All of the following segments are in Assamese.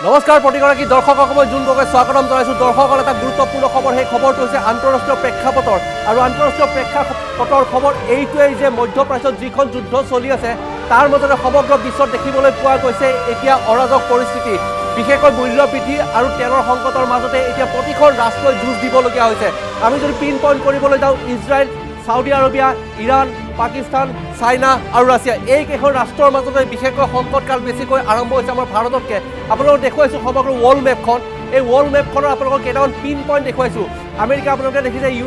নমস্কাৰ প্ৰতিগৰাকী দৰ্শকক মই জুন গগৈ স্বাগতম জনাইছোঁ। দৰ্শকৰ এটা গুৰুত্বপূৰ্ণ খবৰ, সেই খবৰটো হৈছে আন্তঃৰাষ্ট্ৰীয় প্ৰেক্ষাপটৰ আৰু আন্তঃৰাষ্ট্ৰীয় প্ৰেক্ষাপটৰ খবৰ এইটোৱেই যে মধ্যপ্ৰাচ্যত যিখন যুদ্ধ চলি আছে তাৰ মাজতে সমগ্ৰ বিশ্বত দেখিবলৈ পোৱা গৈছে এতিয়া অৰাজক পৰিস্থিতি, বিশেষকৈ মূল্য বৃদ্ধি আৰু তেলৰ সংকটৰ মাজতে এতিয়া প্ৰতিখন ৰাষ্ট্ৰই যুঁজ দিবলগীয়া হৈছে। আমি যদি পিন পইণ্ট কৰিবলৈ যাওঁ, Israel, Southee Arabia, Iran, Pakistan, China আৰু ৰাছিয়া এই কেইখন ৰাষ্ট্ৰৰ মাজতে বিশেষকৈ সংকটকাল বেছিকৈ আৰম্ভ হৈছে আমাৰ ভাৰততকৈ। আপোনালোকক দেখুৱাইছোঁ সমগ্ৰ ৱৰ্ল্ড মেপখন। এই ৱৰ্ল্ড মেপখনৰ আপোনালোকক কেইটামান পিন পইণ্ট দেখুৱাইছোঁ। আমেৰিকা আপোনালোকে দেখিছে, ইউ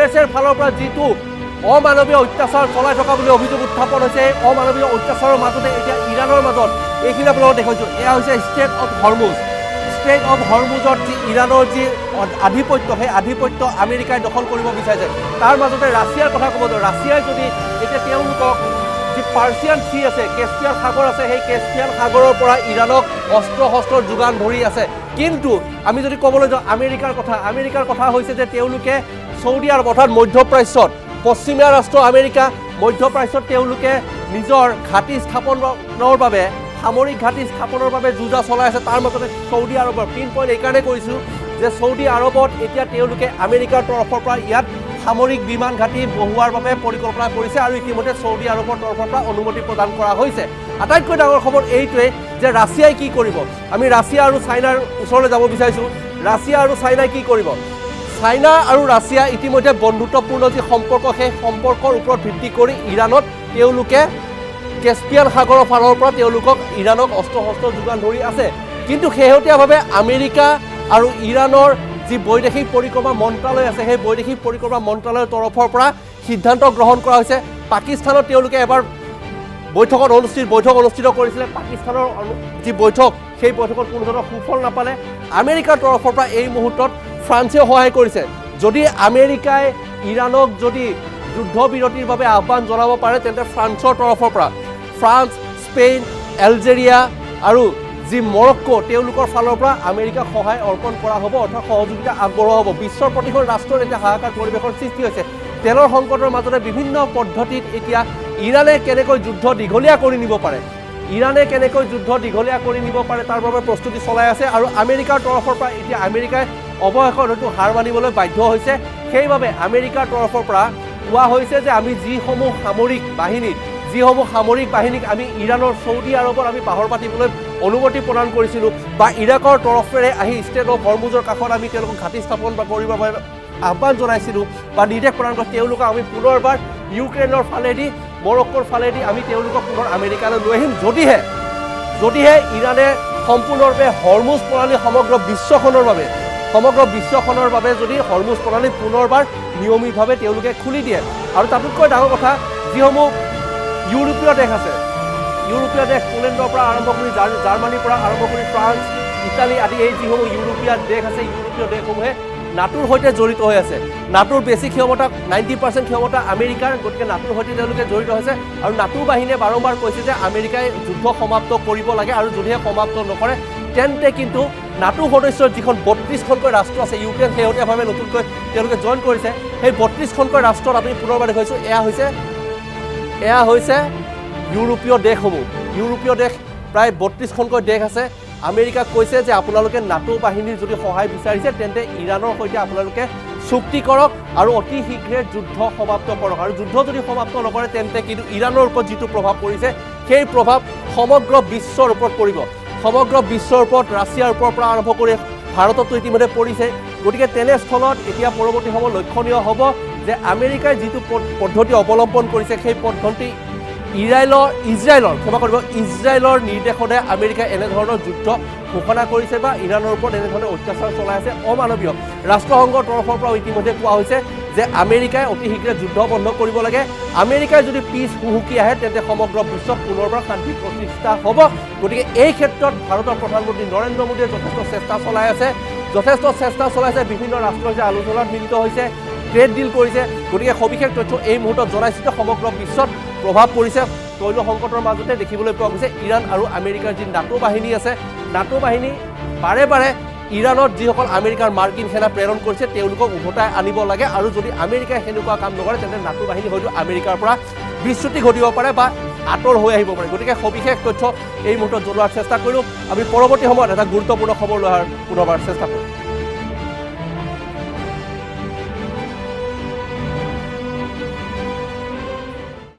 এছ এৰ ফালৰ পৰা যিটো অমানৱীয় অত্যাচাৰ চলাই থকা বুলি অভিযোগ উত্থাপন হৈছে, এই অমানৱীয় অত্যাচাৰৰ মাজতে এতিয়া ইৰাণৰ মাজত এইখিনি আপোনালোকক দেখুৱাইছোঁ। এয়া হৈছে strait of Hormuz. Strait of হৰমুজত যি ইৰাণৰ যি আধিপত্য, সেই আধিপত্য আমেৰিকাই দখল কৰিব বিচাৰিছে। তাৰ মাজতে ৰাছিয়াৰ কথা ক'ব যাওঁ, ৰাছিয়াই যদি এতিয়া তেওঁলোকক যি পাৰ্চিয়ান চি আছে, কেস্পিয়ান সাগৰ আছে, সেই কেস্পিয়ান সাগৰৰ পৰা ইৰাণক অস্ত্ৰ শস্ত্ৰৰ যোগান ধৰি আছে। কিন্তু আমি যদি ক'বলৈ যাওঁ আমেৰিকাৰ কথা হৈছে যে তেওঁলোকে ছৌদি আৰব অৰ্থাৎ মধ্যপ্ৰাচ্যত, পশ্চিমীয়া ৰাষ্ট্ৰ আমেৰিকা মধ্যপ্ৰাচ্যত তেওঁলোকে নিজৰ ঘাটি স্থাপনৰ বাবে, সামৰিক ঘাটি স্থাপনৰ বাবে যুঁজা চলাই আছে। তাৰ মাজতে ছৌদি আৰবৰ পিন পইণ্ট এইকাৰণে কৰিছোঁ যে ছৌদি আৰবত এতিয়া তেওঁলোকে আমেৰিকাৰ তৰফৰ পৰা ইয়াত সামৰিক বিমান ঘাটি বহুৱাৰ বাবে পৰিকল্পনা কৰিছে আৰু ইতিমধ্যে ছৌদি আৰবৰ তৰফৰ পৰা অনুমতি প্ৰদান কৰা হৈছে। আটাইতকৈ ডাঙৰ খবৰ এইটোৱেই যে ৰাছিয়াই কি কৰিব। আমি ৰাছিয়া আৰু চাইনাৰ ওচৰলৈ যাব বিচাৰিছোঁ। ৰাছিয়া আৰু চাইনাই কি কৰিব? চাইনা আৰু ৰাছিয়া ইতিমধ্যে বন্ধুত্বপূৰ্ণ যি সম্পৰ্ক, সেই সম্পৰ্কৰ ওপৰত ভিত্তি কৰি ইৰাণত তেওঁলোকে কেস্পিয়ান সাগৰৰ ফালৰ পৰা তেওঁলোকক ইৰাণক অস্ত্ৰ শস্ত্ৰ যোগান ধৰি আছে। কিন্তু শেহতীয়াভাৱে আমেৰিকা আৰু ইৰাণৰ যি বৈদেশিক পৰিক্ৰমা মন্ত্ৰালয় আছে, সেই বৈদেশিক পৰিক্ৰমা মন্ত্ৰালয়ৰ তৰফৰ পৰা সিদ্ধান্ত গ্ৰহণ কৰা হৈছে। পাকিস্তানত তেওঁলোকে এবাৰ বৈঠক অনুষ্ঠিত কৰিছিলে। পাকিস্তানৰ যি বৈঠক, সেই বৈঠকত কোনো ধৰণৰ সুফল নাপালে। আমেৰিকাৰ তৰফৰ পৰা এই মুহূৰ্তত ফ্ৰান্সেও সহায় কৰিছে। যদি আমেৰিকাই ইৰাণক যদি যুদ্ধবিৰতিৰ বাবে আহ্বান জনাব পাৰে, তেন্তে ফ্ৰান্সৰ তৰফৰ পৰা ফ্ৰান্স, স্পেইন, এলজেৰিয়া আৰু যি মৰক্কো, তেওঁলোকৰ ফালৰ পৰা আমেৰিকাক সহায় অৰ্পণ কৰা হ'ব, অৰ্থাৎ সহযোগিতা আগবঢ়োৱা হ'ব। বিশ্বৰ প্ৰতিখন ৰাষ্ট্ৰৰ এতিয়া হাহাকাৰ পৰিৱেশৰ সৃষ্টি হৈছে। তেলৰ সংকটৰ মাজতে বিভিন্ন পদ্ধতিত এতিয়া ইৰাণে কেনেকৈ যুদ্ধ দীঘলীয়া কৰি নিব পাৰে, তাৰ বাবে প্ৰস্তুতি চলাই আছে। আৰু আমেৰিকাৰ তৰফৰ পৰা এতিয়া আমেৰিকাই অৱশেষত হয়তো হাৰ মানিবলৈ বাধ্য হৈছে। সেইবাবে আমেৰিকাৰ তৰফৰ পৰা কোৱা হৈছে যে আমি যিসমূহ সামৰিক বাহিনীক আমি ইৰাণৰ ছৌদি আৰবত আমি পাহৰ পাতিবলৈ অনুমতি প্ৰদান কৰিছিলোঁ, বা ইৰাকৰ তৰফেৰে আহি ষ্ট্ৰেইট অফ হৰমুজৰ কাষত আমি তেওঁলোকক ঘাটি স্থাপন কৰিবৰ বাবে আহ্বান জনাইছিলোঁ বা নিৰ্দেশ প্ৰদান কৰি তেওঁলোকক আমি পুনৰবাৰ ইউক্ৰেইনৰ ফালেদি, মৰক্কোৰ ফালেদি আমি তেওঁলোকক পুনৰ আমেৰিকালৈ লৈ আহিম, যদিহে ইৰাণে সম্পূৰ্ণৰূপে হৰমুজ প্ৰণালী সমগ্ৰ বিশ্বখনৰ বাবে যদি হৰমুজ প্ৰণালী পুনৰবাৰ নিয়মিতভাৱে তেওঁলোকে খুলি দিয়ে। আৰু তাতোতকৈ ডাঙৰ কথা, যিসমূহ ইউৰোপীয় দেশ আছে, পোলেণ্ডৰ পৰা আৰম্ভ কৰি জাৰ্মানীৰ পৰা আৰম্ভ কৰি ফ্ৰান্স, ইটালী আদি এই যিসমূহ ইউৰোপীয় দেশ আছে, ইউৰোপীয় দেশসমূহে নাটোৰ সৈতে জড়িত হৈ আছে। নাটোৰ বেছি ক্ষমতা, 90% ক্ষমতা আমেৰিকাৰ, গতিকে নাটোৰ সৈতে তেওঁলোকে জড়িত হৈছে। আৰু নাটো বাহিনীয়ে বাৰম্বাৰ কৈছে যে আমেৰিকাই যুদ্ধ সমাপ্ত কৰিব লাগে, আৰু যদিহে সমাপ্ত নকৰে তেন্তে কিন্তু নাটো সদস্যৰ যিখন 32খনকৈ ৰাষ্ট্ৰ আছে, ইউক্ৰেইন শেহতীয়াভাৱে নতুনকৈ তেওঁলোকে জইন কৰিছে, সেই 32খনকৈ ৰাষ্ট্ৰত আপুনি পুনৰবাৰ দেখুৱাইছোঁ, এয়া হৈছে ইউৰোপীয় দেশ প্ৰায় 32খনকৈ দেশ আছে। আমেৰিকাক কৈছে যে আপোনালোকে নাটো বাহিনীৰ যদি সহায় বিচাৰিছে তেন্তে ইৰাণৰ সৈতে আপোনালোকে চুক্তি কৰক আৰু অতি শীঘ্ৰে যুদ্ধ সমাপ্ত কৰক। আৰু যুদ্ধ যদি সমাপ্ত নকৰে তেন্তে কিন্তু ইৰাণৰ ওপৰত যিটো প্ৰভাৱ পৰিছে, সেই প্ৰভাৱ সমগ্ৰ বিশ্বৰ ওপৰত পৰিব। সমগ্ৰ বিশ্বৰ ওপৰত, ৰাছিয়াৰ ওপৰৰ পৰা আৰম্ভ কৰি ভাৰততো ইতিমধ্যে পৰিছে। গতিকে তেনেস্থলত এতিয়া পৰৱৰ্তী সময়ত লক্ষণীয় হ'ব যে আমেৰিকাই যিটো পদ্ধতি অৱলম্বন কৰিছে, সেই পদ্ধতি ইজৰাইলৰ নিৰ্দেশনে আমেৰিকাই এনেধৰণৰ যুদ্ধ ঘোষণা কৰিছে বা ইৰাণৰ ওপৰত এনেধৰণে অত্যাচাৰ চলাই আছে অমানৱীয়। ৰাষ্ট্ৰসংঘৰ তৰফৰ পৰাও ইতিমধ্যে কোৱা হৈছে যে আমেৰিকাই অতি শীঘ্ৰে যুদ্ধ বন্ধ কৰিব লাগে। আমেৰিকাই যদি পিছ হুহুকি আহে তেন্তে সমগ্ৰ বিশ্বত পুনৰবাৰ শান্তি প্ৰতিষ্ঠা হ'ব। গতিকে এই ক্ষেত্ৰত ভাৰতৰ প্ৰধানমন্ত্ৰী নৰেন্দ্ৰ মোদীয়ে যথেষ্ট চেষ্টা চলাই আছে। বিভিন্ন ৰাষ্ট্ৰৰ যে আলোচনাত মিলিত হৈছে, ট্ৰেড ডিল কৰিছে। গতিকে সবিশেষ তথ্য এই মুহূৰ্তত জনাইছে যে সমগ্ৰ বিশ্বত প্ৰভাৱ পৰিছে। তৈল সংকটৰ মাজতে দেখিবলৈ পোৱা গৈছে ইৰাণ আৰু আমেৰিকাৰ যি নাটো বাহিনী আছে, নাটো বাহিনী বাৰে বাৰে ইৰাণত যিসকল আমেৰিকাৰ মাৰ্কিন সেনা প্ৰেৰণ কৰিছে তেওঁলোকক উভতাই আনিব লাগে, আৰু যদি আমেৰিকাই সেনেকুৱা কাম নকৰে তেন্তে নাটো বাহিনী হয়তো আমেৰিকাৰ পৰা বিচ্যুতি ঘটিব পাৰে বা আঁতৰ হৈ আহিব পাৰে। গতিকে সবিশেষ তথ্য এই মুহূৰ্তত জনোৱাৰ চেষ্টা কৰিলোঁ। আমি পৰৱৰ্তী সময়ত এটা গুৰুত্বপূৰ্ণ খবৰ লৈ অহাৰ পুনৰবাৰ চেষ্টা কৰিম।